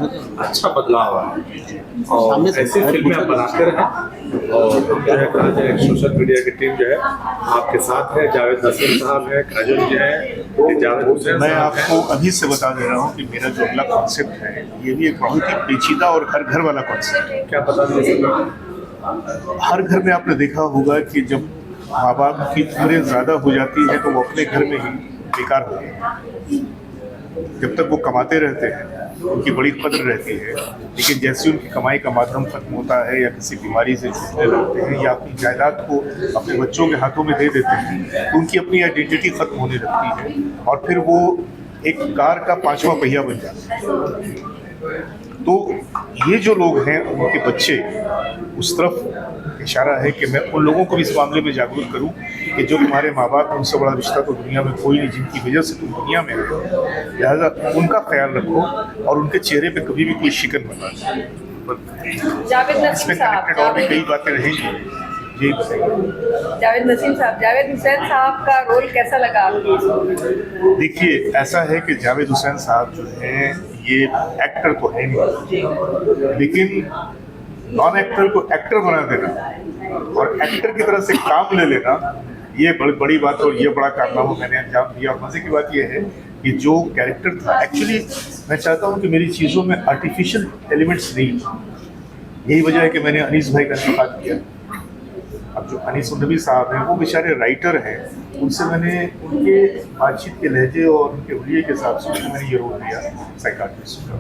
अच्छा बदलाव आए और ऐसी फिल्में आप बनाते रहें। और जो है सोशल मीडिया की टीम जो है आपके साथ है, जावेद नसीम साहब है, काजल जी है, जावेद हुसैन। मैं आपको अभी से बता दे रहा हूँ कि मेरा जो अगला कॉन्सेप्ट है ये भी एक बहुत ही पेचीदा और हर घर वाला कॉन्सेप्ट है। क्या बता दें? हर घर में आपने देखा होगा कि जब माँ बाप की उम्रें ज़्यादा हो जाती है तो वो अपने घर में ही बेकार हो गए। जब तक वो कमाते रहते हैं उनकी बड़ी कदर रहती है, लेकिन जैसे उनकी कमाई का माध्यम खत्म होता है या किसी बीमारी से जूझने लगते हैं या अपनी जायदाद को अपने बच्चों के हाथों में दे देते हैं तो उनकी अपनी आइडेंटिटी खत्म होने लगती है और फिर वो एक कार का 5वां पहिया बन जाता है। तो ये जो लोग हैं उनके बच्चे, उस तरफ इशारा है कि मैं उन लोगों को भी इस मामले में जागरूक करूं कि जो तुम्हारे माँ बाप, उनसे बड़ा रिश्ता तो दुनिया में कोई नहीं, जिनकी वजह से तुम दुनिया में हो, लिहाजा उनका ख्याल रखो और उनके चेहरे पे कभी भी कोई शिकन मत आए। जावेद नसीम साहब, और भी कई बातें रहेंगी। जी जावेद नसीम साहब, जावेद हुसैन साहब का रोल कैसा लगा आपको? देखिए, ऐसा है कि जावेद हुसैन साहब जो है ये एक्टर तो है नहीं, लेकिन नॉन एक्टर को एक्टर बना देना और एक्टर की तरह से काम ले लेना, ये बड़ी बात और ये बड़ा कारनामा मैंने अंजाम दिया। और मज़े की बात ये है कि जो कैरेक्टर था, एक्चुअली मैं चाहता हूँ कि मेरी चीज़ों में आर्टिफिशियल एलिमेंट्स नहीं, यही वजह है कि मैंने अनीस भाई का इंतखाब किया। अब जो अनीस नबी साहब हैं वो बेचारे राइटर हैं, उनसे मैंने उनके बातचीत के लहजे और उनके हुलिये के हिसाब से मैंने ये रोल दिया साइकाट्रिस्ट का।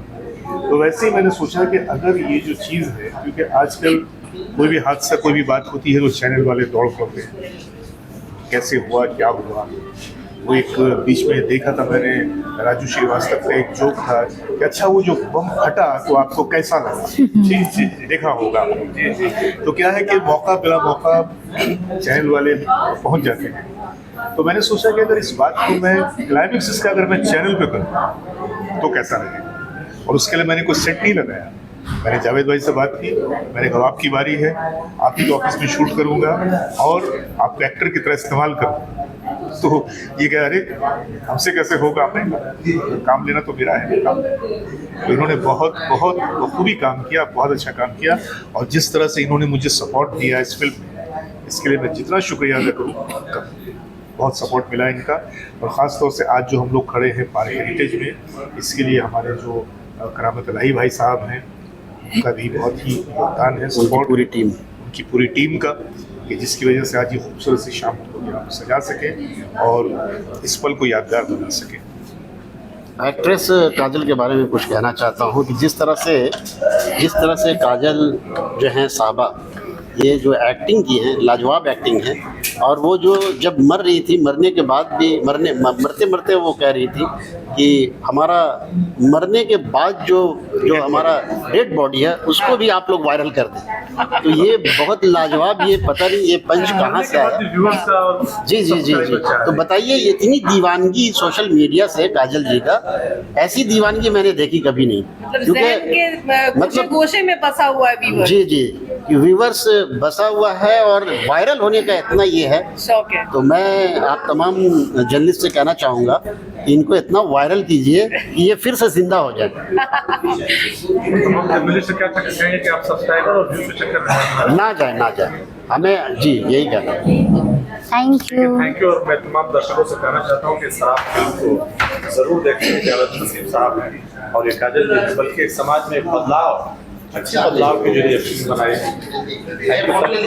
तो वैसे ही मैंने सोचा कि अगर ये जो चीज़ है, क्योंकि आजकल कोई भी हादसा, कोई भी बात होती है तो चैनल वाले दौड़ पड़ते हैं, कैसे हुआ, क्या हुआ। वो एक बीच में देखा था मैंने, राजू श्रीवास्तव का एक जोक था कि अच्छा वो जो बम फटा तो आपको कैसा लगा। जी जी देखा होगा। जी जी तो क्या है कि मौका बिला मौका चैनल वाले पहुंच जाते हैं। तो मैंने सोचा कि अगर इस बात को मैं क्लाइमेक्स इसका अगर मैं चैनल पे करूँ तो कैसा लगेगा, और उसके लिए मैंने कोई सेट नहीं लगाया। मैंने जावेद भाई से बात की, मैंने कहा आपकी बारी है, आप ही तो ऑफिस में शूट करूँगा और आपको एक्टर की तरह इस्तेमाल करूँगा। तो ये कह अरे हमसे कैसे होगा, आपने काम लेना तो मेरा है काम। तो इन्होंने बहुत बहुत बखूबी काम किया, बहुत अच्छा काम किया, और जिस तरह से इन्होंने मुझे सपोर्ट दिया इस फिल्म में, इसके लिए मैं जितना शुक्रिया अदा करूँ, बहुत सपोर्ट मिला इनका। और ख़ास तौर से आज जो हम लोग खड़े हैं पार्क हेरिटेज में, इसके लिए हमारे जो करामत इलाही भाई साहब हैं उनका भी बहुत ही योगदान है, सपोर्ट उनकी पूरी टीम का, कि जिसकी वजह से आज ये खूबसूरत सी शाम को हम सजा सके और इस पल को यादगार बना सके। एक्ट्रेस काजल के बारे में कुछ कहना चाहता हूँ कि जिस तरह से काजल जो है साहबा, ये जो एक्टिंग की है, लाजवाब एक्टिंग है। और वो जो जब मर रही थी, मरने के बाद भी मरते मरते वो कह रही थी कि हमारा मरने के बाद जो हमारा डेड बॉडी है उसको भी आप लोग वायरल कर दें। तो ये बहुत लाजवाब, ये पता नहीं ये पंच कहाँ से आया। जी जी जी जी तो बताइए, इतनी दीवानगी सोशल मीडिया से काजल जी का, ऐसी दीवानगी मैंने देखी कभी नहीं, मतलब गोशे में बसा हुआ है व्यूअर्स। जी जी व्यूअर्स बसा हुआ है और वायरल होने का इतना ये है शौक है। तो मैं आप तमाम जर्नलिस्ट से कहना चाहूँगा कि इनको इतना वायरल कीजिए कि ये फिर से जिंदा हो जाए। ना जाए हमें, जी यही कहना है। Thank you. और मैं तमाम दर्शकों से कहना चाहता हूँ कि शराब फिल्म को जरूर देखें। जावेद नसीम साहब हैं और ये काजल जी हैं, बल्कि समाज में बदलाव, अच्छे बदलाव के जरिए फिल्म बनाई।